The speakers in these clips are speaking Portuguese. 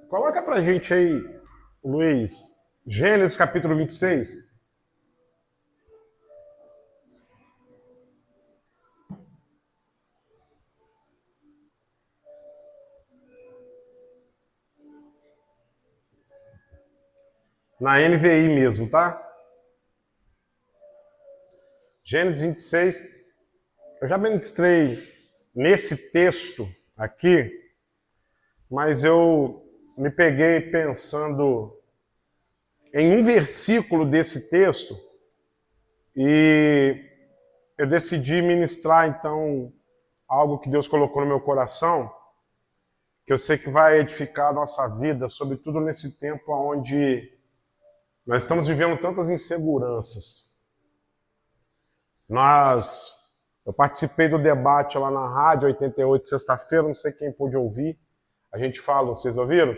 Coloca pra gente aí, Luiz, Gênesis capítulo 26. Na NVI mesmo, tá? Gênesis 26. Eu já ministrei nesse texto aqui, mas eu me peguei pensando em um versículo desse texto e eu decidi ministrar, então, algo que Deus colocou no meu coração, que eu sei que vai edificar a nossa vida, sobretudo nesse tempo onde nós estamos vivendo tantas inseguranças. Eu participei do debate lá na Rádio 88, sexta-feira, não sei quem pôde ouvir. A gente fala, vocês ouviram?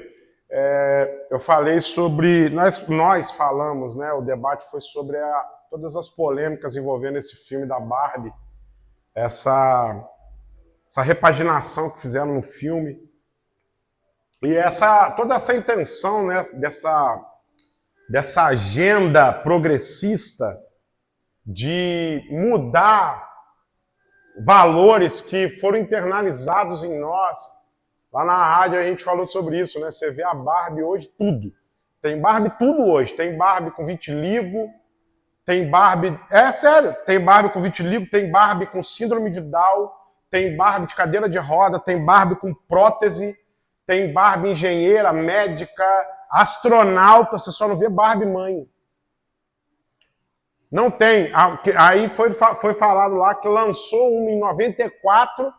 Eu falei sobre... Nós falamos, né? O debate foi sobre todas as polêmicas envolvendo esse filme da Barbie, essa repaginação que fizeram no filme. E toda essa intenção, né, dessa agenda progressista de mudar valores que foram internalizados em nós. Lá na rádio a gente falou sobre isso, né? Você vê a Barbie hoje, tudo. Tem Barbie tudo hoje. Tem Barbie com vitiligo, tem Barbie... É sério, tem Barbie com vitiligo, tem Barbie com síndrome de Down, tem Barbie de cadeira de roda, tem Barbie com prótese, tem Barbie engenheira, médica, astronauta, você só não vê Barbie mãe. Não tem. Aí foi falado lá que lançou uma em 94,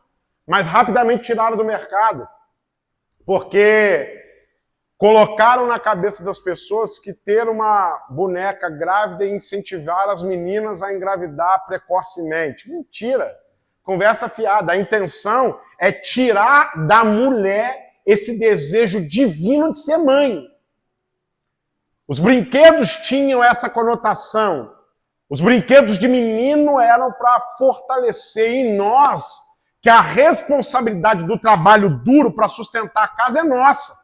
mas rapidamente tiraram do mercado. Porque colocaram na cabeça das pessoas que ter uma boneca grávida e incentivar as meninas a engravidar precocemente. Mentira. Conversa fiada. A intenção é tirar da mulher esse desejo divino de ser mãe. Os brinquedos tinham essa conotação. Os brinquedos de menino eram para fortalecer em nós que a responsabilidade do trabalho duro para sustentar a casa é nossa.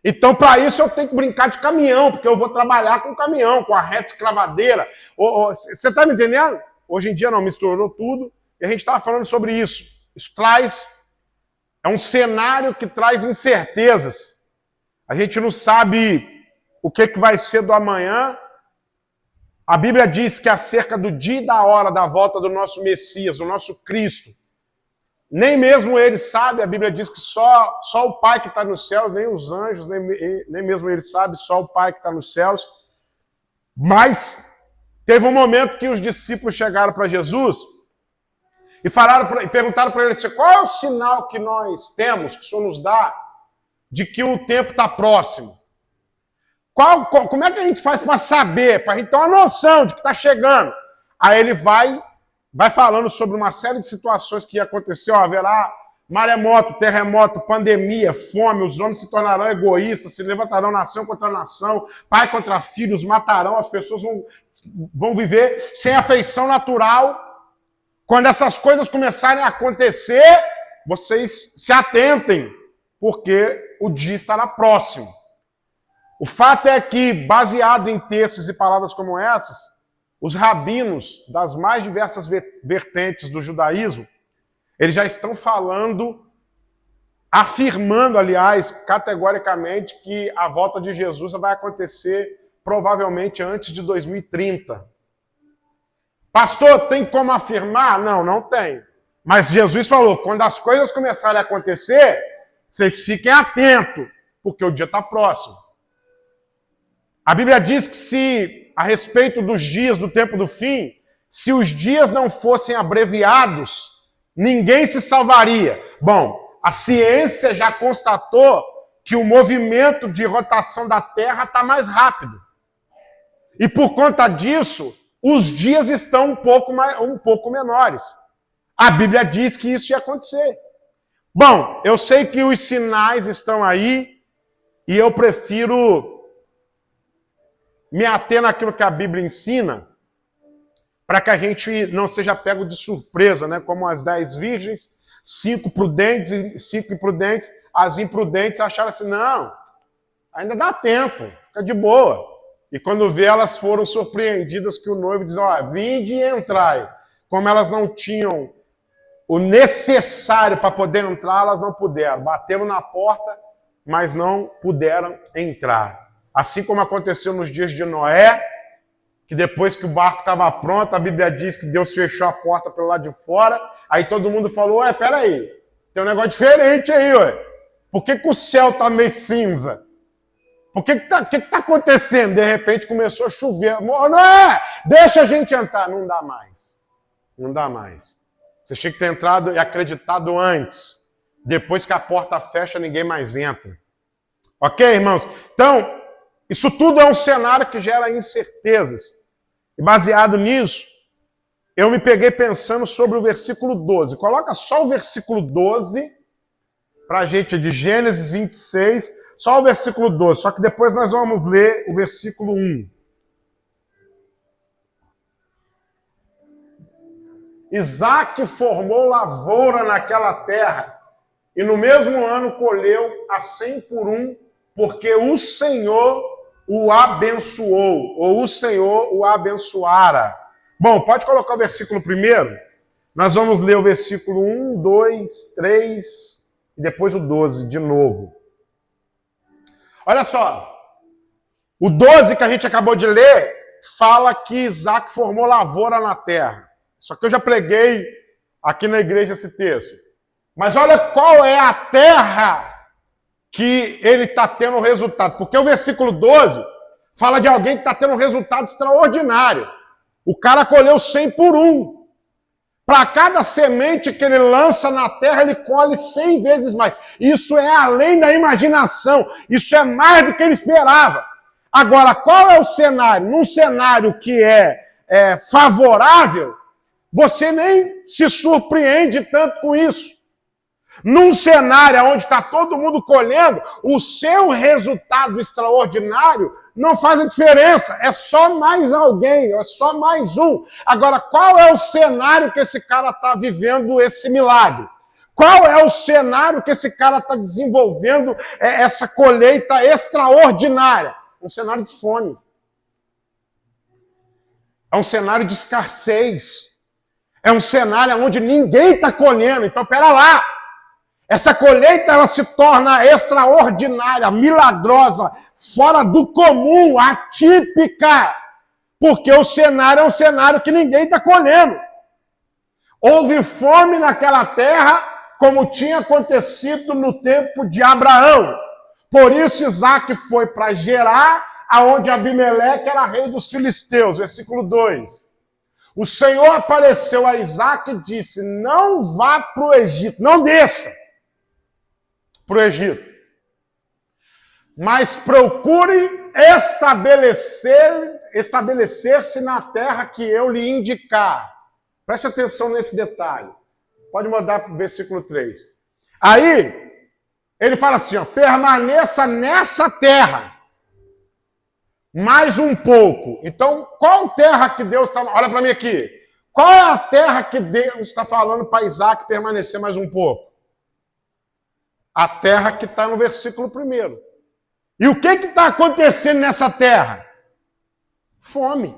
Então, para isso, eu tenho que brincar de caminhão, porque eu vou trabalhar com caminhão, com a reta escravadeira. Você está me entendendo? Hoje em dia não, misturou tudo, e a gente estava falando sobre isso. Isso é um cenário que traz incertezas. A gente não sabe o que vai ser do amanhã. A Bíblia diz que acerca do dia e da hora da volta do nosso Messias, do nosso Cristo, nem mesmo ele sabe. A Bíblia diz que só o Pai que está nos céus, nem os anjos, nem mesmo ele sabe, só o Pai que está nos céus. Mas teve um momento que os discípulos chegaram para Jesus e perguntaram para ele assim: qual é o sinal que nós temos, que o Senhor nos dá, de que o tempo está próximo? Como é que a gente faz para saber, para a gente ter uma noção de que está chegando? Aí ele vai falando sobre uma série de situações que aconteceu. Haverá maremoto, terremoto, pandemia, fome, os homens se tornarão egoístas, se levantarão nação contra nação, pai contra filhos, matarão, as pessoas vão viver sem afeição natural. Quando essas coisas começarem a acontecer, vocês se atentem, porque o dia estará próximo. O fato é que, baseado em textos e palavras como essas, os rabinos das mais diversas vertentes do judaísmo, eles já estão afirmando, aliás, categoricamente, que a volta de Jesus vai acontecer provavelmente antes de 2030. Pastor, tem como afirmar? Não, não tem. Mas Jesus falou, quando as coisas começarem a acontecer, vocês fiquem atentos, porque o dia está próximo. A Bíblia diz que a respeito dos dias do tempo do fim, se os dias não fossem abreviados, ninguém se salvaria. Bom, a ciência já constatou que o movimento de rotação da Terra está mais rápido. E por conta disso, os dias estão um pouco menores. A Bíblia diz que isso ia acontecer. Bom, eu sei que os sinais estão aí e eu prefiro me ater naquilo que a Bíblia ensina, para que a gente não seja pego de surpresa, né? Como as 10 virgens, 5 prudentes e 5 imprudentes. As imprudentes acharam assim, não, Ainda dá tempo, fica de boa. E quando vê, elas foram surpreendidas que o noivo diz, vinde e entrai. Como elas não tinham o necessário para poder entrar, elas não puderam. Bateram na porta, mas não puderam entrar. Assim como aconteceu nos dias de Noé, que depois que o barco estava pronto, a Bíblia diz que Deus fechou a porta pelo lado de fora, aí todo mundo falou, peraí, tem um negócio diferente aí, Por que o céu está meio cinza? O que está acontecendo? De repente começou a chover. Noé, deixa a gente entrar. Não dá mais. Não dá mais. Você tinha que ter entrado e acreditado antes. Depois que a porta fecha, ninguém mais entra. Ok, irmãos? Então, isso tudo é um cenário que gera incertezas. E baseado nisso, eu me peguei pensando sobre o versículo 12. Coloca só o versículo 12 para a gente, de Gênesis 26, só o versículo 12. Só que depois nós vamos ler o versículo 1. Isaac formou lavoura naquela terra, e no mesmo ano colheu a 100 por 1, porque o Senhor o abençoou, ou o Senhor o abençoara. Bom, pode colocar o versículo primeiro? Nós vamos ler o versículo 1, 2, 3 e depois o 12 de novo. Olha só, o 12 que a gente acabou de ler fala que Isaac formou lavoura na terra. Só que eu já preguei aqui na igreja esse texto. Mas olha qual é a terra que ele está tendo resultado. Porque o versículo 12 fala de alguém que está tendo um resultado extraordinário. O cara colheu 100 por 1. Para cada semente que ele lança na terra, ele colhe 100 vezes mais. Isso é além da imaginação. Isso é mais do que ele esperava. Agora, qual é o cenário? Num cenário que é favorável, você nem se surpreende tanto com isso. Num cenário onde está todo mundo colhendo, o seu resultado extraordinário não faz a diferença. É só mais alguém, é só mais um. Agora, qual é o cenário que esse cara está vivendo esse milagre? Qual é o cenário que esse cara está desenvolvendo essa colheita extraordinária? Um cenário de fome. É um cenário de escassez. É um cenário onde ninguém está colhendo. Então, pera lá. Essa colheita ela se torna extraordinária, milagrosa, fora do comum, atípica. Porque o cenário é um cenário que ninguém está colhendo. Houve fome naquela terra, como tinha acontecido no tempo de Abraão. Por isso Isaac foi para Gerar, aonde Abimeleque era rei dos filisteus. Versículo 2. O Senhor apareceu a Isaac e disse, não vá para o Egito, não desça para o Egito, mas procure estabelecer-se na terra que eu lhe indicar. Preste atenção nesse detalhe. Pode mudar para o versículo 3. Aí, ele fala assim, permaneça nessa terra mais um pouco. Então, qual terra que Deus está... Olha para mim aqui. Qual é a terra que Deus está falando para Isaac permanecer mais um pouco? A terra que está no versículo 1. E o que está acontecendo nessa terra? Fome,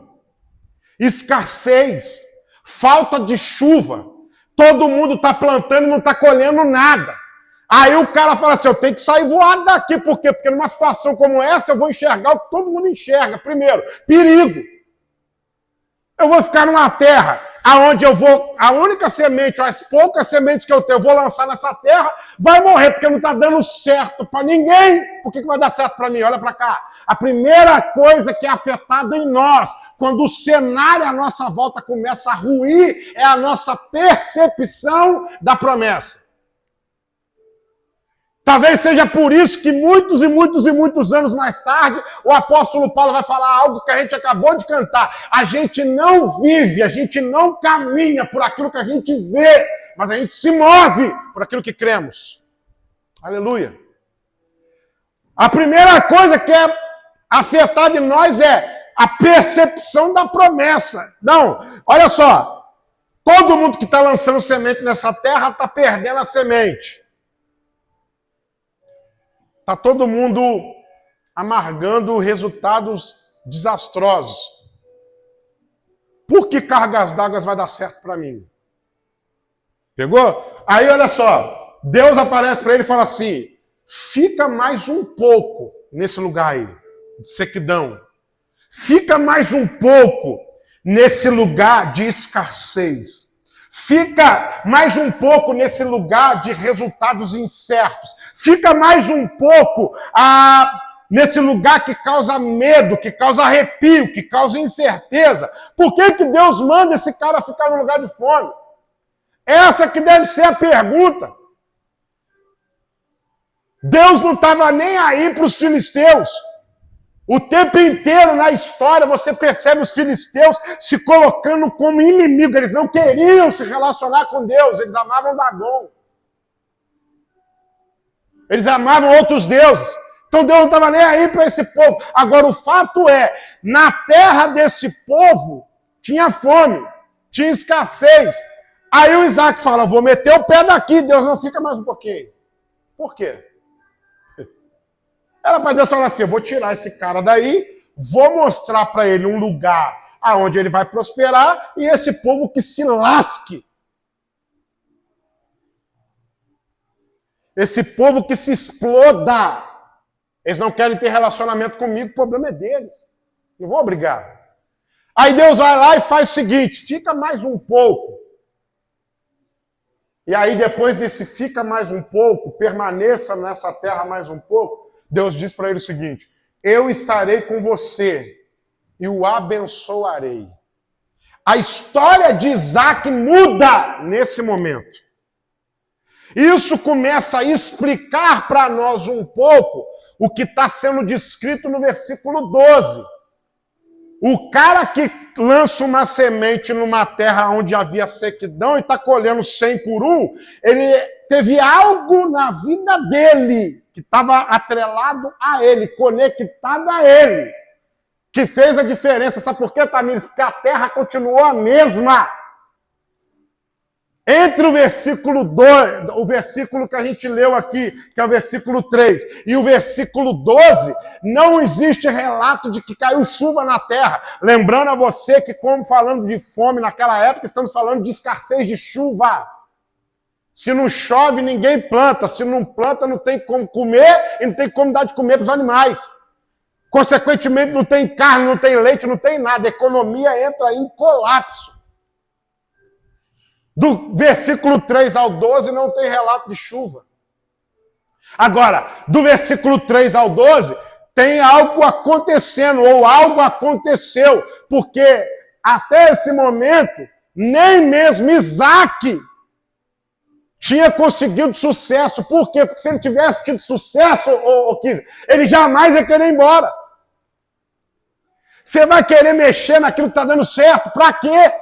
escassez, falta de chuva. Todo mundo está plantando e não está colhendo nada. Aí o cara fala assim, eu tenho que sair voado daqui. Por quê? Porque numa situação como essa eu vou enxergar o que todo mundo enxerga. Primeiro, perigo. Eu vou ficar numa terra aonde eu vou, a única semente, as poucas sementes que eu tenho, eu vou lançar nessa terra, vai morrer, porque não está dando certo para ninguém. Por que vai dar certo para mim? Olha para cá. A primeira coisa que é afetada em nós, quando o cenário à nossa volta começa a ruir, é a nossa percepção da promessa. Talvez seja por isso que muitos e muitos e muitos anos mais tarde, o apóstolo Paulo vai falar algo que a gente acabou de cantar. A gente não vive, a gente não caminha por aquilo que a gente vê, mas a gente se move por aquilo que cremos. Aleluia. A primeira coisa que é afetada em nós é a percepção da promessa. Não, olha só, todo mundo que está lançando semente nessa terra está perdendo a semente. Está todo mundo amargando resultados desastrosos. Por que cargas d'água vai dar certo para mim? Pegou? Aí olha só, Deus aparece para ele e fala assim, fica mais um pouco nesse lugar aí, de sequidão. Fica mais um pouco nesse lugar de escassez. Fica mais um pouco nesse lugar de resultados incertos. Fica mais um pouco nesse lugar que causa medo, que causa arrepio, que causa incerteza. Por que Deus manda esse cara ficar no lugar de fome? Essa que deve ser a pergunta. Deus não estava nem aí para os filisteus. O tempo inteiro na história você percebe os filisteus se colocando como inimigo. Eles não queriam se relacionar com Deus, eles amavam Dagom. Eles amavam outros deuses. Então Deus não estava nem aí para esse povo. Agora o fato é, na terra desse povo tinha fome, tinha escassez. Aí o Isaac fala, vou meter o pé daqui, Deus não fica mais um pouquinho. Por quê? Era para Deus falar assim, eu vou tirar esse cara daí, vou mostrar para ele um lugar aonde ele vai prosperar e esse povo que se lasque. Esse povo que se exploda. Eles não querem ter relacionamento comigo, o problema é deles. Não vou obrigar. Aí Deus vai lá e faz o seguinte, fica mais um pouco. E aí depois desse fica mais um pouco, permaneça nessa terra mais um pouco, Deus diz para ele o seguinte, eu estarei com você e o abençoarei. A história de Isaac muda nesse momento. Isso começa a explicar para nós um pouco o que está sendo descrito no versículo 12. O cara que lança uma semente numa terra onde havia sequidão e está colhendo 100 por 1, ele teve algo na vida dele que estava atrelado a ele, conectado a ele, que fez a diferença. Sabe por quê, Tamires? Porque a terra continuou a mesma. Entre o versículo 2, o versículo que a gente leu aqui, que é o versículo 3, e o versículo 12, não existe relato de que caiu chuva na terra. Lembrando a você que, como falando de fome naquela época, estamos falando de escassez de chuva. Se não chove, ninguém planta. Se não planta, não tem como comer e não tem como dar de comer para os animais. Consequentemente, não tem carne, não tem leite, não tem nada. A economia entra em colapso. Do versículo 3 ao 12 não tem relato de chuva. Agora, do versículo 3 ao 12, tem algo acontecendo, ou algo aconteceu, porque até esse momento, nem mesmo Isaac tinha conseguido sucesso. Por quê? Porque se ele tivesse tido sucesso, ele jamais ia querer ir embora. Você vai querer mexer naquilo que está dando certo? Para quê?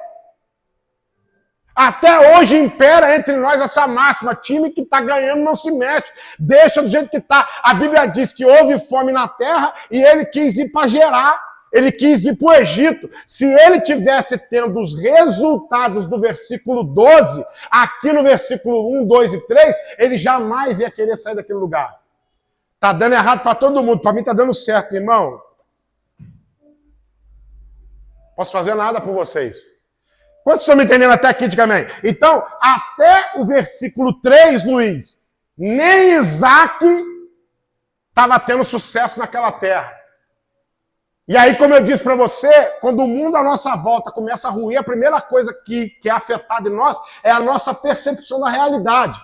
Até hoje impera entre nós essa máxima, time que está ganhando não se mexe, deixa do jeito que está. A Bíblia diz que houve fome na terra e ele quis ir para Gerar, ele quis ir para o Egito. Se ele tivesse tendo os resultados do versículo 12, aqui no versículo 1, 2 e 3, ele jamais ia querer sair daquele lugar. Está dando errado para todo mundo, para mim está dando certo, irmão. Posso fazer nada por vocês. Quantos estão me entendendo até aqui, diga amém? Então, até o versículo 3, Luiz, nem Isaac estava tendo sucesso naquela terra. E aí, como eu disse para você, quando o mundo à nossa volta começa a ruir, a primeira coisa que é afetada em nós é a nossa percepção da realidade.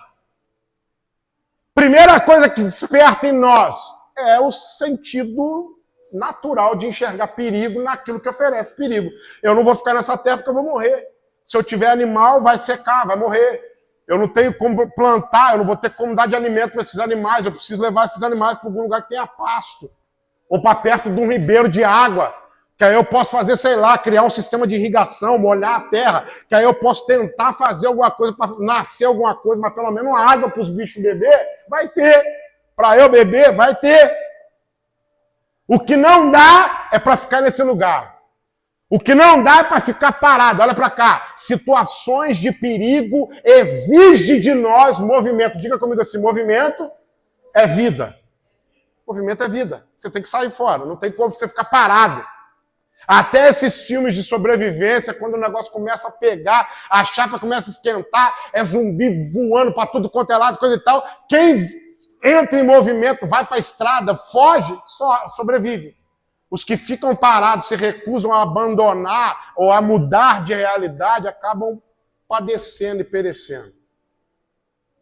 Primeira coisa que desperta em nós é o sentido natural de enxergar perigo naquilo que oferece perigo. Eu não vou ficar nessa terra porque eu vou morrer. Se eu tiver animal, vai secar, vai morrer. Eu não tenho como plantar, eu não vou ter como dar de alimento para esses animais. Eu preciso levar esses animais para algum lugar que tenha pasto. Ou para perto de um ribeiro de água. Que aí eu posso fazer, sei lá, criar um sistema de irrigação, molhar a terra. Que aí eu posso tentar fazer alguma coisa para nascer alguma coisa, mas pelo menos água para os bichos beber, vai ter. Para eu beber, vai ter. O que não dá é para ficar nesse lugar. O que não dá é para ficar parado. Olha para cá. Situações de perigo exigem de nós movimento. Diga comigo assim, movimento é vida. Movimento é vida. Você tem que sair fora, não tem como você ficar parado. Até esses filmes de sobrevivência, quando o negócio começa a pegar, a chapa começa a esquentar, é zumbi voando para tudo quanto é lado, coisa e tal. Quem entra em movimento, vai para a estrada, foge, só sobrevive. Os que ficam parados, se recusam a abandonar ou a mudar de realidade, acabam padecendo e perecendo.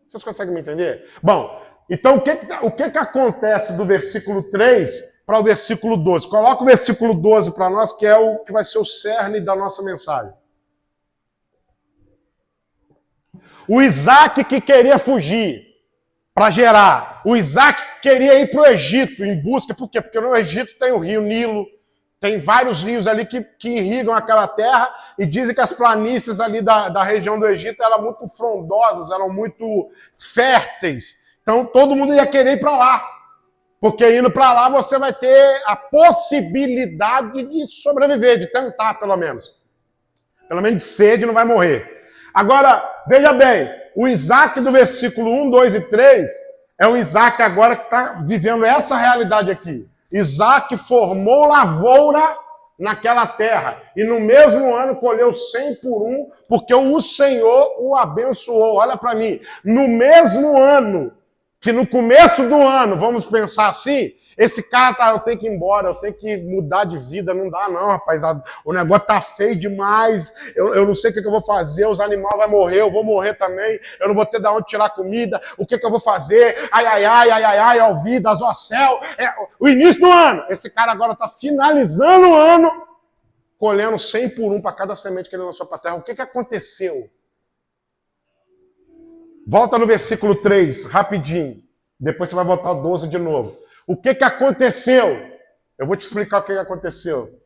Vocês conseguem me entender? Bom, então o que acontece do versículo 3 para o versículo 12? Coloca o versículo 12 para nós, que é o que vai ser o cerne da nossa mensagem. O Isaac que queria fugir para Gerar. O Isaac queria ir para o Egito em busca. Por quê? Porque no Egito tem o rio Nilo, tem vários rios ali que irrigam aquela terra, e dizem que as planícies ali da região do Egito eram muito frondosas, eram muito férteis. Então todo mundo ia querer ir para lá. Porque indo para lá você vai ter a possibilidade de sobreviver, de tentar pelo menos. Pelo menos de sede não vai morrer. Agora, veja bem, o Isaac do versículo 1, 2 e 3 é o Isaac agora que está vivendo essa realidade aqui. Isaac formou lavoura naquela terra e no mesmo ano colheu 100 por 1, porque o Senhor o abençoou. Olha para mim, no mesmo ano, que no começo do ano, vamos pensar assim, esse cara eu tenho que ir embora, eu tenho que mudar de vida, não dá não, rapaz, o negócio tá feio demais, eu não sei o que eu vou fazer, os animais vão morrer, eu vou morrer também, eu não vou ter de onde tirar comida, o que eu vou fazer, ai, ó vidas, ó céu, o início do ano, esse cara agora tá finalizando o ano, colhendo 100 por 1 para cada semente que ele lançou para a terra. O que aconteceu? Volta no versículo 3, rapidinho. Depois você vai voltar ao 12 de novo. O que aconteceu? Eu vou te explicar o que aconteceu.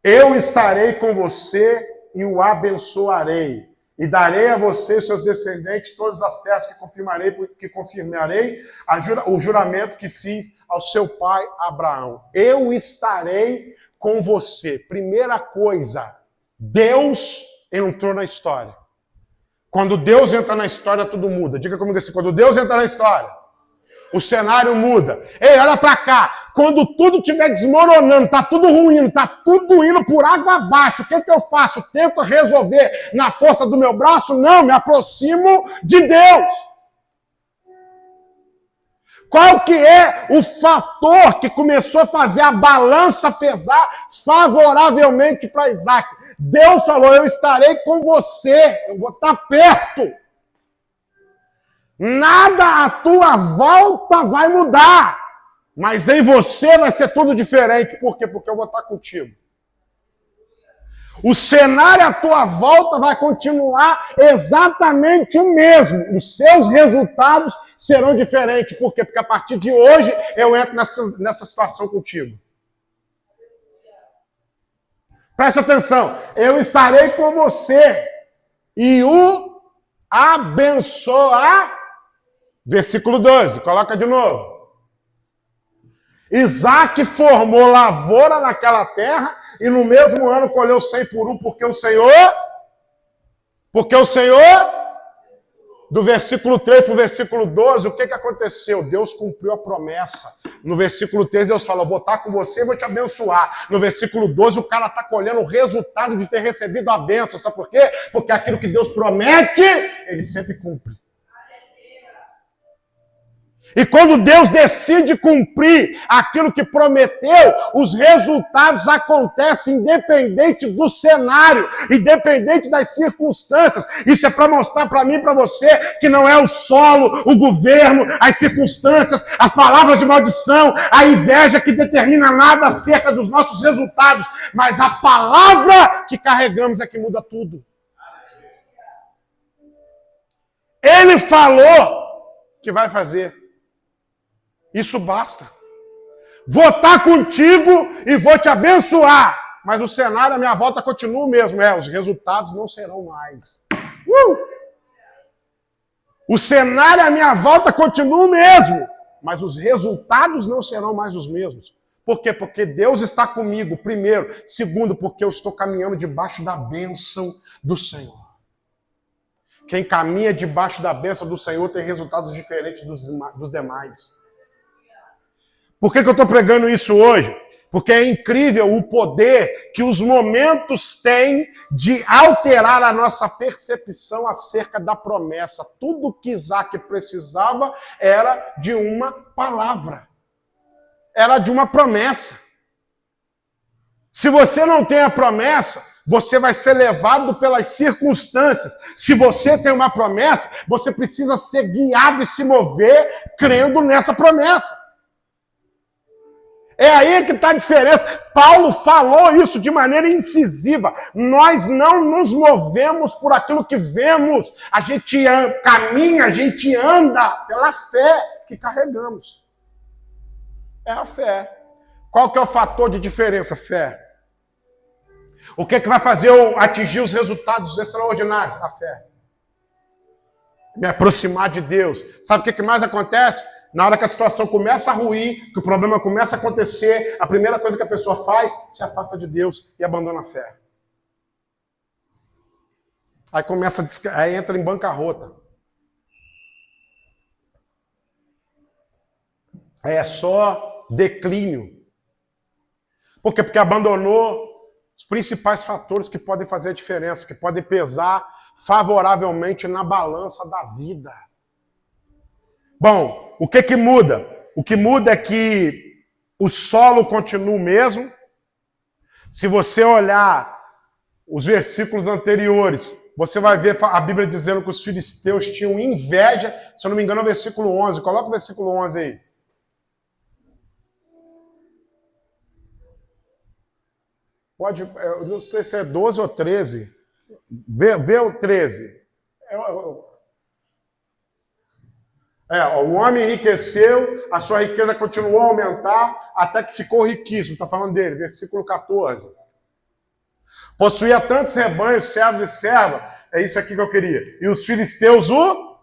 Eu estarei com você e o abençoarei. E darei a você e seus descendentes todas as terras que confirmarei o juramento que fiz ao seu pai Abraão. Eu estarei com você. Primeira coisa, Deus entrou na história. Quando Deus entra na história, tudo muda. Diga comigo assim, quando Deus entra na história, o cenário muda. Ei, olha pra cá. Quando tudo estiver desmoronando, tá tudo ruindo, tá tudo indo por água abaixo, o que eu faço? Tento resolver na força do meu braço? Não, me aproximo de Deus. Qual que é o fator que começou a fazer a balança pesar favoravelmente para Isaac? Deus falou, eu estarei com você, eu vou estar perto. Nada à tua volta vai mudar, mas em você vai ser tudo diferente. Por quê? Porque eu vou estar contigo. O cenário à tua volta vai continuar exatamente o mesmo. Os seus resultados serão diferentes. Por quê? Porque a partir de hoje eu entro nessa situação contigo. Preste atenção. Eu estarei com você e o abençoar. Versículo 12, coloca de novo. Isaac formou lavoura naquela terra e no mesmo ano colheu 100 por 1, porque o Senhor, do versículo 3 para o versículo 12, o que aconteceu? Deus cumpriu a promessa. No versículo 3, Deus fala, vou estar com você e vou te abençoar. No versículo 12, o cara está colhendo o resultado de ter recebido a bênção. Sabe por quê? Porque aquilo que Deus promete, Ele sempre cumpre. E quando Deus decide cumprir aquilo que prometeu, os resultados acontecem independente do cenário, independente das circunstâncias. Isso é para mostrar para mim e para você que não é o solo, o governo, as circunstâncias, as palavras de maldição, a inveja que determina nada acerca dos nossos resultados, mas a palavra que carregamos é que muda tudo. Ele falou que vai fazer. Isso basta. Vou estar contigo e vou te abençoar. Mas o cenário à minha volta continua o mesmo. Os resultados não serão mais. O cenário à minha volta continua o mesmo. Mas os resultados não serão mais os mesmos. Por quê? Porque Deus está comigo, primeiro. Segundo, porque eu estou caminhando debaixo da bênção do Senhor. Quem caminha debaixo da bênção do Senhor tem resultados diferentes dos demais. Por que eu estou pregando isso hoje? Porque é incrível o poder que os momentos têm de alterar a nossa percepção acerca da promessa. Tudo que Isaac precisava era de uma palavra. Era de uma promessa. Se você não tem a promessa, você vai ser levado pelas circunstâncias. Se você tem uma promessa, você precisa ser guiado e se mover crendo nessa promessa. É aí que está a diferença. Paulo falou isso de maneira incisiva. Nós não nos movemos por aquilo que vemos. A gente caminha, a gente anda pela fé que carregamos. É a fé. Qual que é o fator de diferença? Fé. O que vai fazer eu atingir os resultados extraordinários? A fé. Me aproximar de Deus. Sabe o que mais acontece? Na hora que a situação começa a ruir, que o problema começa a acontecer, a primeira coisa que a pessoa faz, se afasta de Deus e abandona a fé. Aí entra em bancarrota. É só declínio. Por quê? Porque abandonou os principais fatores que podem fazer a diferença, que podem pesar favoravelmente na balança da vida. Bom, o que muda? O que muda é que o solo continua o mesmo. Se você olhar os versículos anteriores, você vai ver a Bíblia dizendo que os filisteus tinham inveja. Se eu não me engano, é o versículo 11. Coloca o versículo 11 aí. Pode, eu não sei se é 12 ou 13. Vê o 13. O homem enriqueceu, a sua riqueza continuou a aumentar, até que ficou riquíssimo. Está falando dele, versículo 14. Possuía tantos rebanhos, servos e servas. É isso aqui que eu queria. E os filisteus, o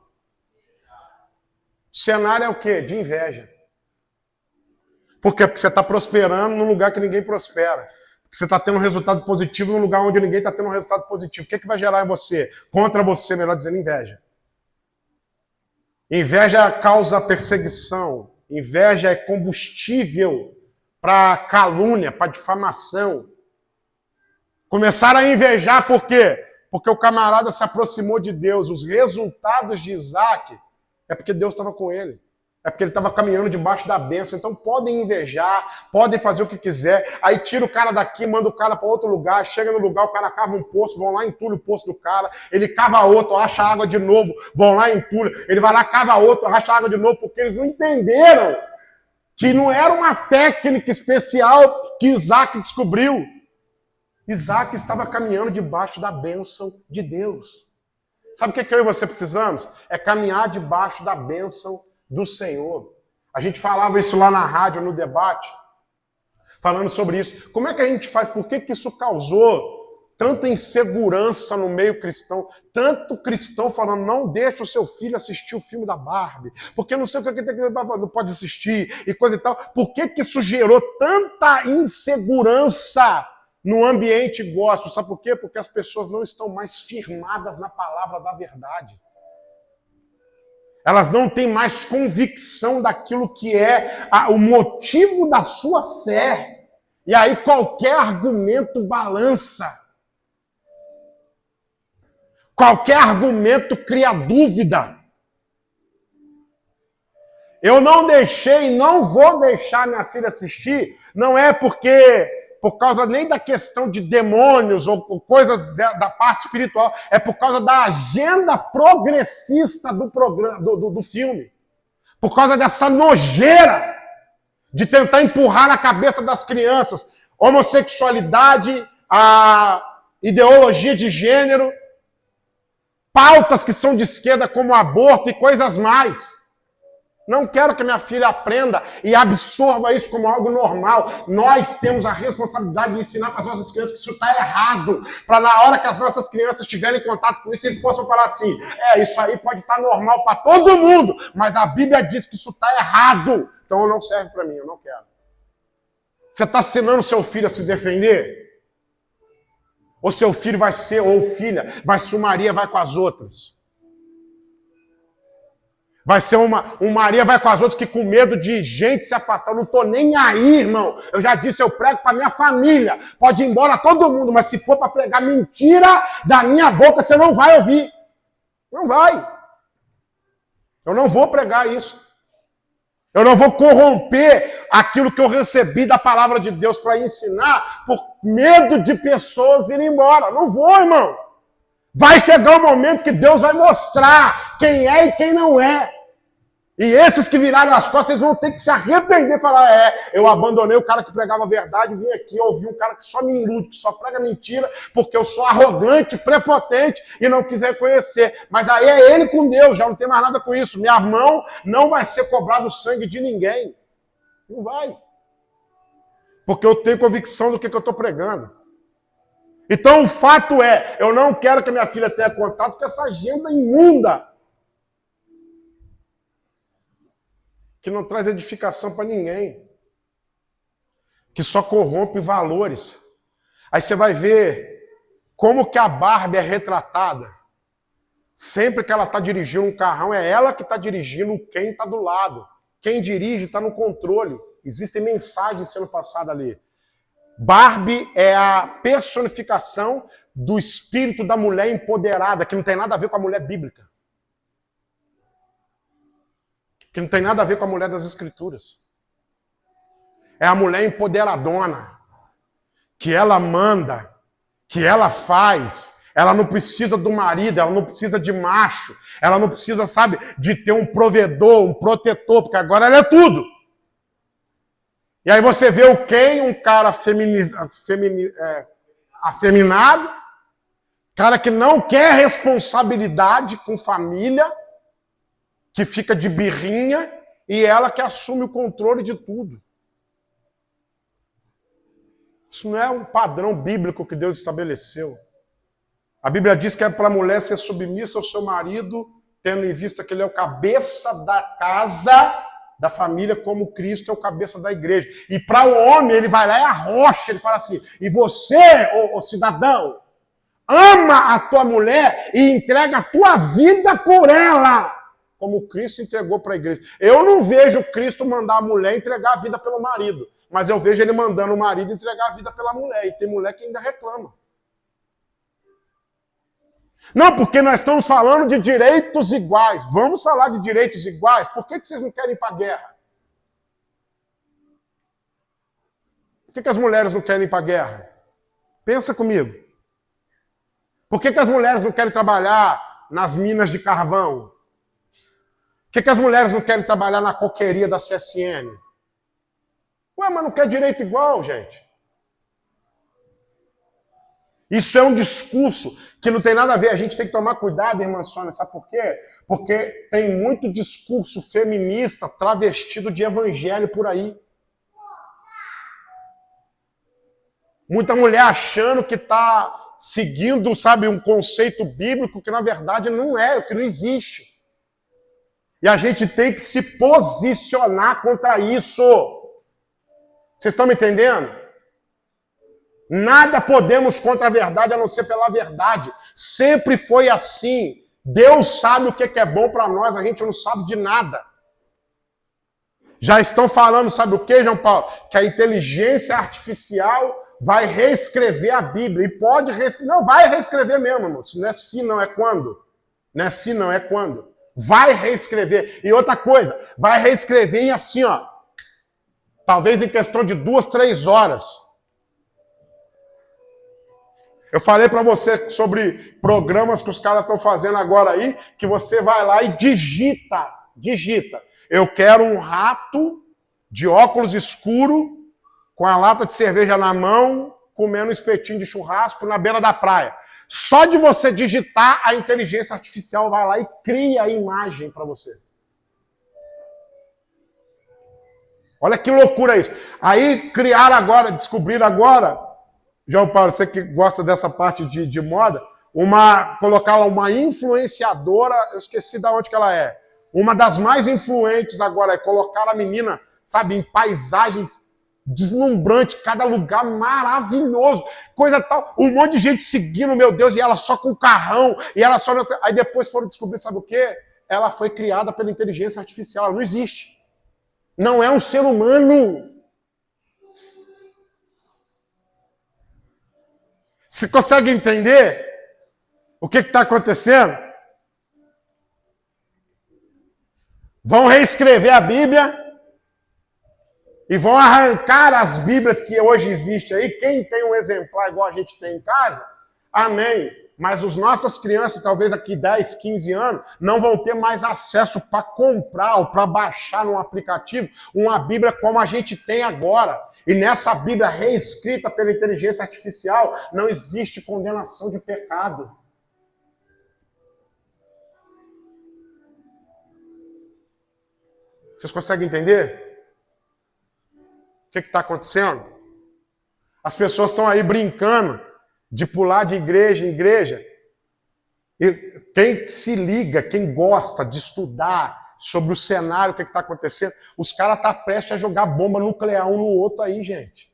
cenário é o quê? De inveja. Por quê? Porque você está prosperando num lugar que ninguém prospera. Porque você está tendo um resultado positivo num lugar onde ninguém está tendo um resultado positivo. O que vai gerar em você? Contra você, melhor dizendo, inveja. Inveja causa perseguição. Inveja é combustível para calúnia, para difamação. Começaram a invejar por quê? Porque o camarada se aproximou de Deus. Os resultados de Isaac é porque Deus estava com ele. É porque ele estava caminhando debaixo da bênção. Então podem invejar, podem fazer o que quiser. Aí tira o cara daqui, manda o cara para outro lugar. Chega no lugar, o cara cava um poço, vão lá, entulha o poço do cara. Ele cava outro, acha água de novo, vão lá, entulha. Ele vai lá, cava outro, acha água de novo, porque eles não entenderam que não era uma técnica especial que Isaac descobriu. Isaac estava caminhando debaixo da bênção de Deus. Sabe o que eu e você precisamos? É caminhar debaixo da bênção do Senhor. A gente falava isso lá na rádio, no debate, falando sobre isso. Como é que a gente faz? Por que isso causou tanta insegurança no meio cristão? Tanto cristão falando, não deixa o seu filho assistir o filme da Barbie, porque não sei o que não pode assistir, e coisa e tal. Por que isso gerou tanta insegurança no ambiente gospel? Sabe por quê? Porque as pessoas não estão mais firmadas na palavra da verdade. Elas não têm mais convicção daquilo que é o motivo da sua fé. E aí qualquer argumento balança. Qualquer argumento cria dúvida. Eu não deixei e não vou deixar minha filha assistir, não é por causa nem da questão de demônios ou coisas da parte espiritual, é por causa da agenda progressista do filme. Por causa dessa nojeira de tentar empurrar na cabeça das crianças homossexualidade, a ideologia de gênero, pautas que são de esquerda como aborto e coisas mais. Não quero que minha filha aprenda e absorva isso como algo normal. Nós temos a responsabilidade de ensinar para as nossas crianças que isso está errado. Para na hora que as nossas crianças tiverem contato com isso, eles possam falar assim, isso aí pode estar normal para todo mundo, mas a Bíblia diz que isso está errado. Então não serve para mim, eu não quero. Você está ensinando seu filho a se defender? Ou seu filho vai ser, ou filha, vai sumaria, vai com as outras? Vai ser um Maria vai com as outras que com medo de gente se afastar. Eu não estou nem aí, irmão. Eu já disse, eu prego para minha família. Pode ir embora todo mundo, mas se for para pregar mentira da minha boca, você não vai ouvir. Não vai. Eu não vou pregar isso. Eu não vou corromper aquilo que eu recebi da palavra de Deus para ensinar por medo de pessoas irem embora. Não vou, irmão. Vai chegar o momento que Deus vai mostrar quem é e quem não é. E esses que viraram as costas, eles vão ter que se arrepender e falar, eu abandonei o cara que pregava a verdade, vim aqui ouvir um cara que só me ilude, que só prega mentira, porque eu sou arrogante, prepotente e não quis reconhecer. Mas aí é ele com Deus, já não tem mais nada com isso. Minha mão não vai ser cobrado o sangue de ninguém. Não vai. Porque eu tenho convicção do que eu estou pregando. Então o fato é, eu não quero que minha filha tenha contato com essa agenda imunda, que não traz edificação para ninguém, que só corrompe valores. Aí você vai ver como que a Barbie é retratada. Sempre que ela está dirigindo um carrão, é ela que está dirigindo quem está do lado. Quem dirige está no controle. Existem mensagens sendo passadas ali. Barbie é a personificação do espírito da mulher empoderada, que não tem nada a ver com a mulher bíblica. Que não tem nada a ver com a mulher das Escrituras. É a mulher empoderadona, que ela manda, que ela faz. Ela não precisa do marido, ela não precisa de macho, ela não precisa, sabe, de ter um provedor, um protetor, porque agora ela é tudo. E aí você vê o Ken, um cara afeminado, cara que não quer responsabilidade com família, que fica de birrinha, e ela que assume o controle de tudo. Isso não é um padrão bíblico que Deus estabeleceu. A Bíblia diz que é para a mulher ser submissa ao seu marido, tendo em vista que ele é o cabeça da casa, da família, como Cristo é o cabeça da igreja. E para o homem, ele vai lá e arrocha, ele fala assim, e você, ô cidadão, ama a tua mulher e entrega a tua vida por ela, como Cristo entregou para a igreja. Eu não vejo Cristo mandar a mulher entregar a vida pelo marido, mas eu vejo ele mandando o marido entregar a vida pela mulher, e tem mulher que ainda reclama. Não, porque nós estamos falando de direitos iguais. Vamos falar de direitos iguais? Por que vocês não querem ir para a guerra? Por que as mulheres não querem ir para a guerra? Pensa comigo. Por que as mulheres não querem trabalhar nas minas de carvão? Por que as mulheres não querem trabalhar na coqueria da CSN? Ué, mas não quer direito igual, gente. Isso é um discurso que não tem nada a ver. A gente tem que tomar cuidado, irmã Sônia, sabe por quê? Porque tem muito discurso feminista travestido de evangelho por aí. Muita mulher achando que está seguindo, sabe, um conceito bíblico que na verdade não é, que não existe. E a gente tem que se posicionar contra isso. Vocês estão me entendendo? Nada podemos contra a verdade a não ser pela verdade. Sempre foi assim. Deus sabe o que é bom para nós, a gente não sabe de nada. Já estão falando, sabe o que, João Paulo? Que a inteligência artificial vai reescrever a Bíblia. E pode reescrever. Não, vai reescrever mesmo, irmão. Não é se, não é quando. Não é se, não é quando. Vai reescrever. E outra coisa, vai reescrever em assim, ó. Talvez em questão de 2, 3 horas. Eu falei para você sobre programas que os caras estão fazendo agora aí, que você vai lá e digita. Eu quero um rato de óculos escuro, com a lata de cerveja na mão, comendo um espetinho de churrasco na beira da praia. Só de você digitar, a inteligência artificial vai lá e cria a imagem para você. Olha que loucura isso. Aí criaram agora, descobriram agora, João Paulo, você que gosta dessa parte de moda, colocar lá uma influenciadora, eu esqueci de onde que ela é. Uma das mais influentes agora é colocar a menina, sabe, em paisagens deslumbrantes, cada lugar maravilhoso, coisa tal, um monte de gente seguindo, meu Deus, e ela só com o carrão, e ela só... Aí depois foram descobrir, sabe o quê? ela foi criada pela inteligência artificial, ela não existe. Não é um ser humano. Você consegue entender o que está acontecendo? Vão reescrever a Bíblia e vão arrancar as Bíblias que hoje existem aí. Quem tem um exemplar igual a gente tem em casa, amém. Mas as nossas crianças, talvez daqui 10, 15 anos, não vão ter mais acesso para comprar ou para baixar num aplicativo uma Bíblia como a gente tem agora. E nessa Bíblia reescrita pela inteligência artificial, não existe condenação de pecado. Vocês conseguem entender? O que está acontecendo? As pessoas estão aí brincando de pular de igreja em igreja. E quem se liga, quem gosta de estudar sobre o cenário, o que está acontecendo, os caras estão prestes a jogar bomba nuclear um no outro aí, gente.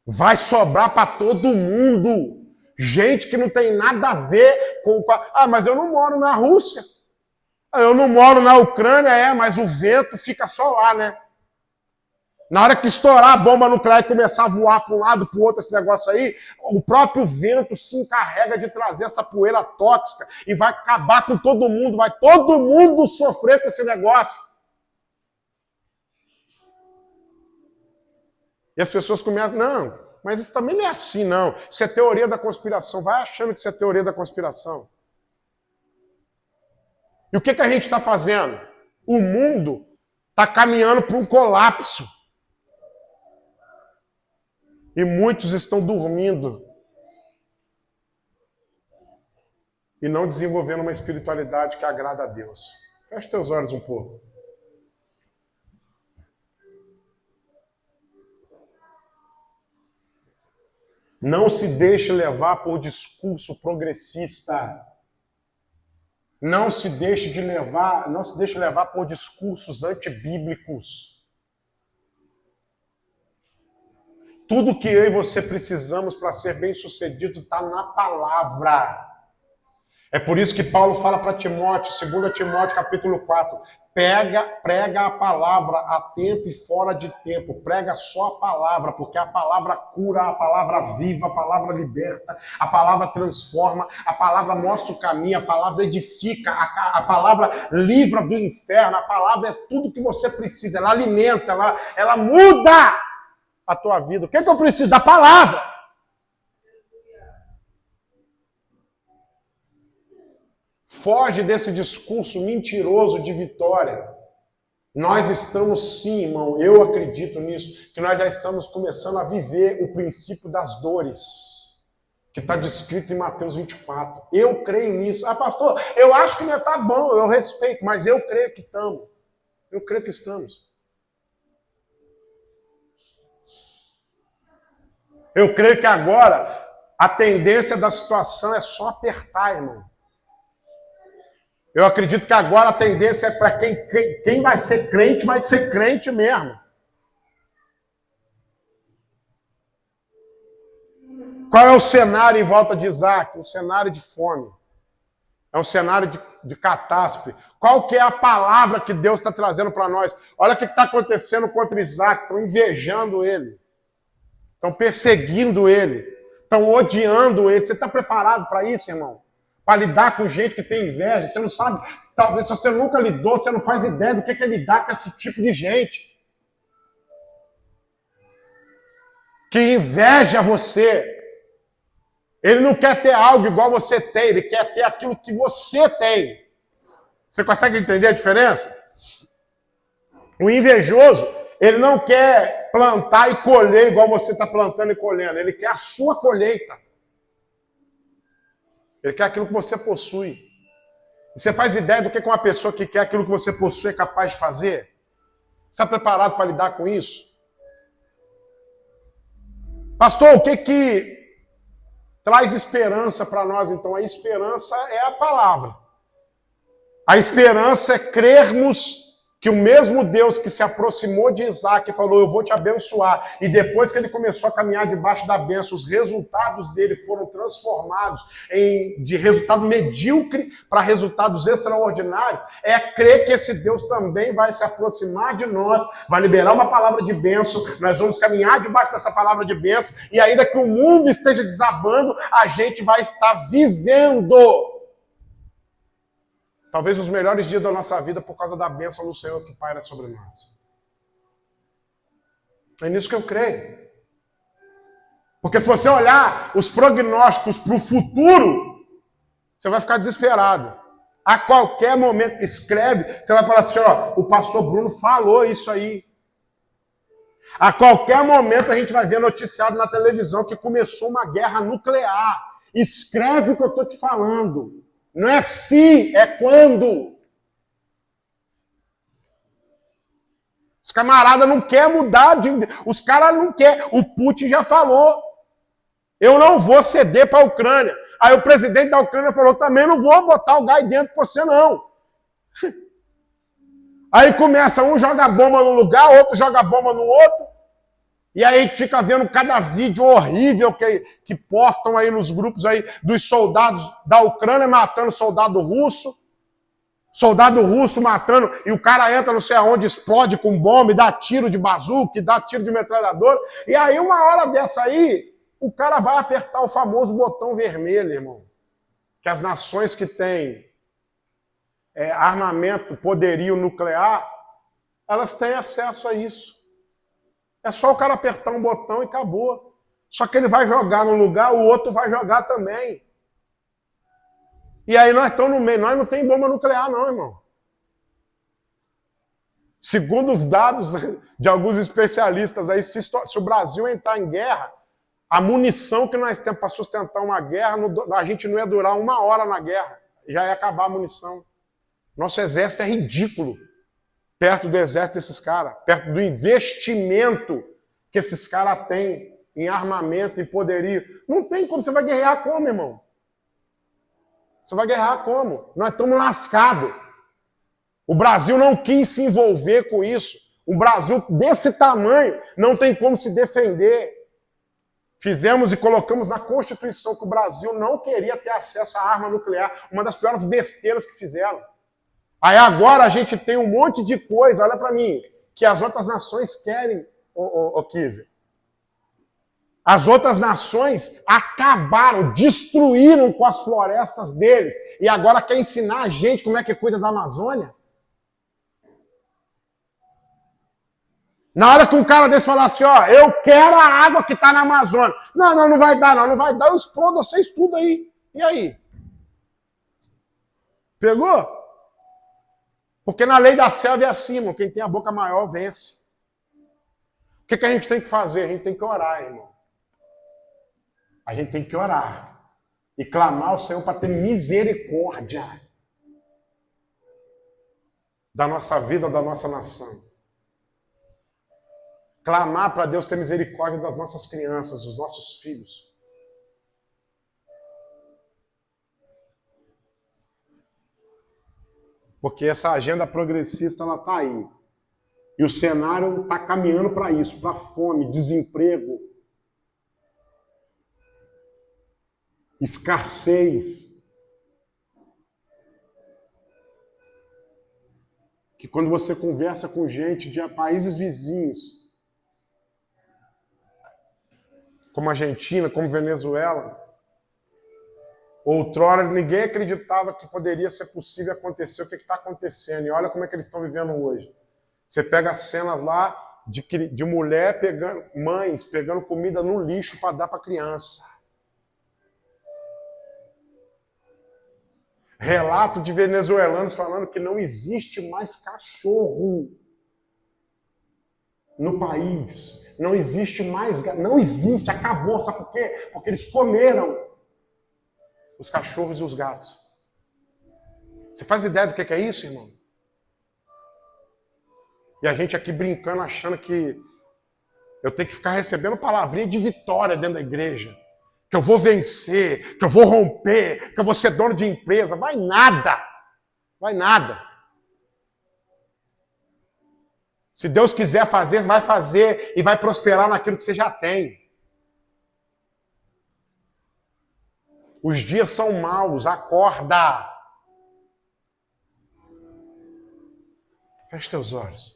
Vai sobrar para todo mundo. Gente que não tem nada a ver com... Ah, mas eu não moro na Rússia. Eu não moro na Ucrânia, mas o vento fica só lá, né? Na hora que estourar a bomba nuclear e começar a voar para um lado, para o outro, esse negócio aí, o próprio vento se encarrega de trazer essa poeira tóxica e vai acabar com todo mundo, vai todo mundo sofrer com esse negócio. E as pessoas começam, não, mas isso também não é assim, não. Isso é teoria da conspiração. Vai achando que isso é teoria da conspiração. E o que a gente está fazendo? O mundo está caminhando para um colapso. E muitos estão dormindo. E não desenvolvendo uma espiritualidade que agrada a Deus. Feche teus olhos um pouco. Não se deixe levar por discurso progressista. Não se deixe levar por discursos antibíblicos. Tudo que eu e você precisamos para ser bem-sucedido está na palavra. É por isso que Paulo fala para Timóteo, 2 Timóteo capítulo 4, prega a palavra a tempo e fora de tempo, prega só a palavra, porque a palavra cura, a palavra viva, a palavra liberta, a palavra transforma, a palavra mostra o caminho, a palavra edifica, a palavra livra do inferno, a palavra é tudo que você precisa, ela alimenta, ela muda a tua vida. O que eu preciso? Da palavra. Foge desse discurso mentiroso de vitória. Nós estamos sim, irmão, eu acredito nisso, que nós já estamos começando a viver o princípio das dores, que está descrito em Mateus 24. Eu creio nisso. Ah, pastor, eu acho que não está bom, eu respeito, mas eu creio que estamos. Eu creio que estamos. Eu creio que agora a tendência da situação é só apertar, irmão. Eu acredito que agora a tendência é para quem vai ser crente mesmo. Qual é o cenário em volta de Isaac? Um cenário de fome. É um cenário de catástrofe. Qual que é a palavra que Deus está trazendo para nós? Olha o que está acontecendo contra Isaac. Estão invejando ele. Estão perseguindo ele. Estão odiando ele. Você está preparado para isso, irmão? Para lidar com gente que tem inveja. Você não sabe, talvez se você nunca lidou, você não faz ideia do que é lidar com esse tipo de gente. Que inveja você. Ele não quer ter algo igual você tem, ele quer ter aquilo que você tem. Você consegue entender a diferença? O invejoso, ele não quer plantar e colher igual você está plantando e colhendo. Ele quer a sua colheita. Ele quer aquilo que você possui. E você faz ideia do que uma pessoa que quer aquilo que você possui é capaz de fazer? Você está preparado para lidar com isso? Pastor, o que traz esperança para nós, então? A esperança é a palavra. A esperança é crermos que o mesmo Deus que se aproximou de Isaac e falou, eu vou te abençoar, e depois que ele começou a caminhar debaixo da bênção, os resultados dele foram transformados de resultado medíocre para resultados extraordinários, é crer que esse Deus também vai se aproximar de nós, vai liberar uma palavra de bênção, nós vamos caminhar debaixo dessa palavra de bênção, e ainda que o mundo esteja desabando, a gente vai estar vivendo talvez os melhores dias da nossa vida por causa da bênção do Senhor que paira sobre nós. É nisso que eu creio. Porque se você olhar os prognósticos para o futuro, você vai ficar desesperado. A qualquer momento que escreve, você vai falar assim, ó, o pastor Bruno falou isso aí. A qualquer momento a gente vai ver noticiado na televisão que começou uma guerra nuclear. Escreve o que eu estou te falando. Não é se, é quando. Os camaradas não querem mudar, os caras não querem. O Putin já falou, eu não vou ceder para a Ucrânia. Aí o presidente da Ucrânia falou, também não vou botar o gás dentro para você não. Aí começa, um joga bomba num lugar, outro joga bomba no outro. E aí a gente fica vendo cada vídeo horrível que postam aí nos grupos aí dos soldados da Ucrânia matando soldado russo matando, e o cara entra não sei aonde, explode com bomba, e dá tiro de bazuca, e dá tiro de metralhador. E aí uma hora dessa aí, o cara vai apertar o famoso botão vermelho, irmão. Que as nações que têm armamento, poderio nuclear, elas têm acesso a isso. É só o cara apertar um botão e acabou. Só que ele vai jogar num lugar, o outro vai jogar também. E aí nós estamos no meio. Nós não tem bomba nuclear não, irmão. Segundo os dados de alguns especialistas, aí, se o Brasil entrar em guerra, a munição que nós temos para sustentar uma guerra, a gente não ia durar 1 hora na guerra. Já ia acabar a munição. Nosso exército é ridículo. Perto do exército desses caras, perto do investimento que esses caras têm em armamento e poderio. Não tem como, você vai guerrear como, irmão? Você vai guerrear como? Nós estamos lascados. O Brasil não quis se envolver com isso. O Brasil desse tamanho não tem como se defender. Fizemos e colocamos na Constituição que o Brasil não queria ter acesso à arma nuclear. Uma das piores besteiras que fizeram. Aí agora a gente tem um monte de coisa, olha para mim, que as outras nações querem, Kizer. As outras nações acabaram, destruíram com as florestas deles, e agora quer ensinar a gente como é que cuida da Amazônia? Na hora que um cara desse falar assim, ó, eu quero a água que está na Amazônia. Não vai dar, não vai dar, eu explodo, vocês tudo aí. E aí? Pegou? Porque na lei da selva é assim, irmão, quem tem a boca maior vence. O que a gente tem que fazer? A gente tem que orar, irmão. A gente tem que orar. E clamar ao Senhor para ter misericórdia da nossa vida, da nossa nação. Clamar para Deus ter misericórdia das nossas crianças, dos nossos filhos. Porque essa agenda progressista, ela está aí. E o cenário está caminhando para isso, para fome, desemprego, escassez. Que quando você conversa com gente de países vizinhos, como Argentina, como Venezuela, outrora ninguém acreditava que poderia ser possível acontecer o que está acontecendo. E olha como é que eles estão vivendo hoje. Você pega as cenas lá de mulher pegando, mães pegando comida no lixo para dar para criança. Relato de venezuelanos falando que não existe mais cachorro no país. Não existe mais, não existe, acabou. Sabe por quê? Porque eles comeram os cachorros e os gatos. Você faz ideia do que é isso, irmão? E a gente aqui brincando, achando que eu tenho que ficar recebendo palavrinha de vitória dentro da igreja. Que eu vou vencer, que eu vou romper, que eu vou ser dono de empresa. Vai nada. Vai nada. Se Deus quiser fazer, vai fazer e vai prosperar naquilo que você já tem. Os dias são maus, acorda. Feche teus olhos.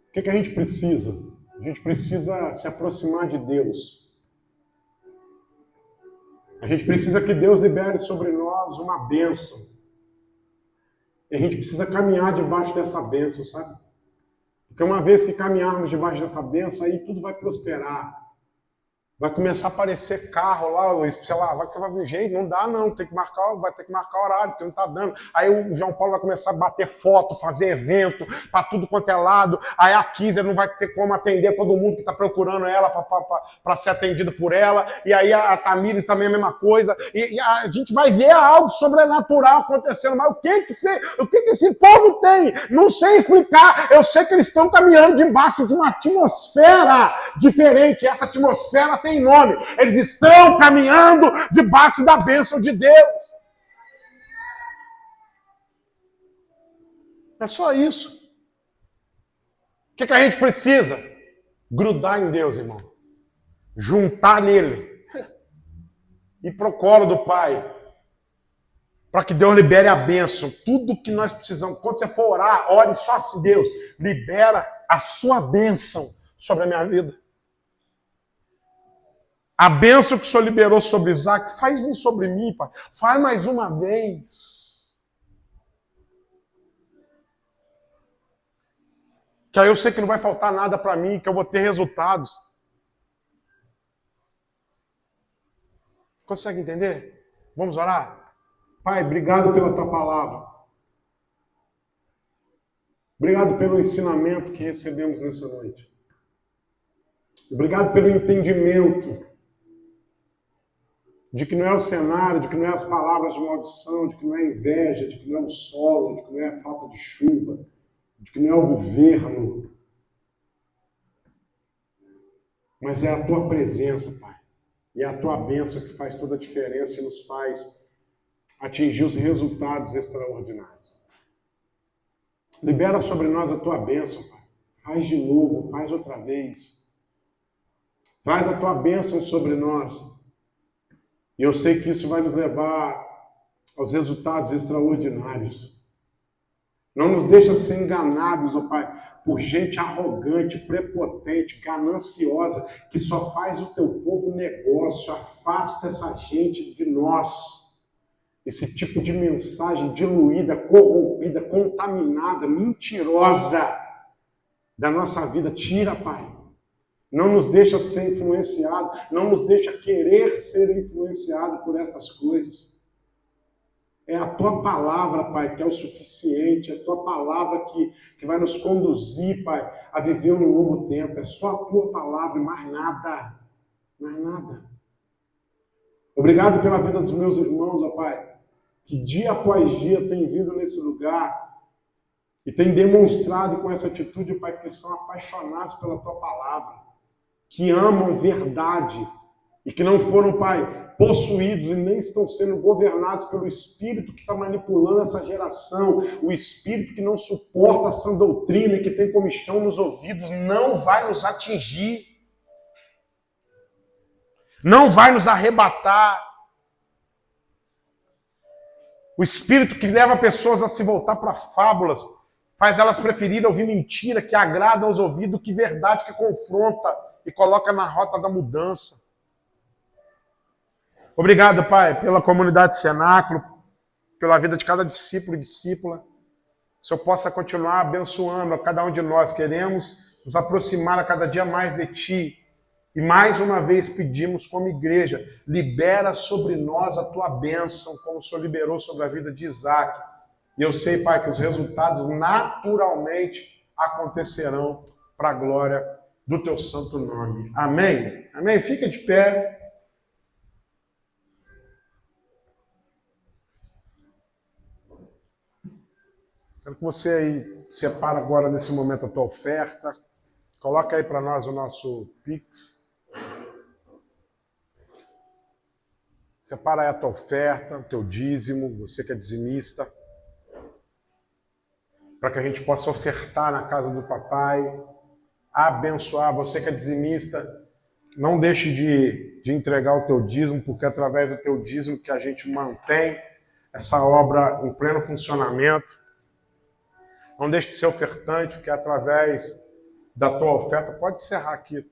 O que a gente precisa? A gente precisa se aproximar de Deus. A gente precisa que Deus libere sobre nós uma bênção. E a gente precisa caminhar debaixo dessa bênção, sabe? Porque uma vez que caminharmos debaixo dessa bênção, aí tudo vai prosperar. Vai começar a aparecer carro lá, sei lá, você vai ver, gente, não dá não, vai ter que marcar horário, porque não tá dando. Aí o João Paulo vai começar a bater foto, fazer evento, para tudo quanto é lado. Aí a Kisa não vai ter como atender todo mundo que tá procurando ela para ser atendido por ela. E aí a Tamires também é a mesma coisa. E a gente vai ver algo sobrenatural acontecendo. Mas o que esse povo tem? Não sei explicar. Eu sei que eles estão caminhando debaixo de uma atmosfera diferente. Essa atmosfera tem nome. Eles estão caminhando debaixo da bênção de Deus. É só isso. O que a gente precisa? Grudar em Deus, irmão. Juntar nele. Ir pro colo do Pai. Para que Deus libere a bênção. Tudo que nós precisamos. Quando você for orar, ore só assim, Deus, libera a sua bênção sobre a minha vida. A bênção que o Senhor liberou sobre Isaac, faz vir sobre mim, Pai. Faz mais uma vez. Que aí eu sei que não vai faltar nada para mim, que eu vou ter resultados. Consegue entender? Vamos orar? Pai, obrigado pela tua palavra. Obrigado pelo ensinamento que recebemos nessa noite. Obrigado pelo entendimento de que não é o cenário, de que não é as palavras de maldição, de que não é inveja, de que não é o solo, de que não é a falta de chuva, de que não é o governo, mas é a tua presença, Pai. E é a tua bênção que faz toda a diferença e nos faz atingir os resultados extraordinários. Libera sobre nós a tua bênção, Pai. Faz de novo, faz outra vez. Traz a tua bênção sobre nós. E eu sei que isso vai nos levar aos resultados extraordinários. Não nos deixa ser enganados, ó Pai, por gente arrogante, prepotente, gananciosa, que só faz o teu povo negócio. Afasta essa gente de nós. Esse tipo de mensagem diluída, corrompida, contaminada, mentirosa da nossa vida. Tira, Pai. Não nos deixa ser influenciado, não nos deixa querer ser influenciado por estas coisas. É a tua palavra, Pai, que é o suficiente, é a tua palavra que vai nos conduzir, Pai, a viver um novo tempo. É só a tua palavra e mais nada, mais nada. Obrigado pela vida dos meus irmãos, ó Pai, que dia após dia têm vindo nesse lugar e têm demonstrado com essa atitude, Pai, que são apaixonados pela tua palavra, que amam verdade e que não foram, Pai, possuídos e nem estão sendo governados pelo espírito que está manipulando essa geração, o espírito que não suporta a sã doutrina e que tem comichão nos ouvidos, não vai nos atingir, não vai nos arrebatar. O espírito que leva pessoas a se voltar para as fábulas, faz elas preferirem ouvir mentira que agrada aos ouvidos que verdade que confronta e coloca na rota da mudança. Obrigado, Pai, pela comunidade Cenáculo, pela vida de cada discípulo e discípula. Que o Senhor possa continuar abençoando a cada um de nós. Queremos nos aproximar a cada dia mais de Ti. E mais uma vez pedimos como igreja, libera sobre nós a Tua bênção, como o Senhor liberou sobre a vida de Isaac. E eu sei, Pai, que os resultados naturalmente acontecerão para a glória do Teu santo nome. Amém? Amém? Fica de pé. Quero que você aí separa agora, nesse momento, a tua oferta. Coloca aí para nós o nosso Pix. Separa aí a tua oferta, o teu dízimo, você que é dizimista, para que a gente possa ofertar na casa do papai, abençoar. Você que é dizimista, não deixe de entregar o teu dízimo, porque é através do teu dízimo que a gente mantém essa obra em pleno funcionamento. Não deixe de ser ofertante, porque é através da tua oferta, pode encerrar aqui,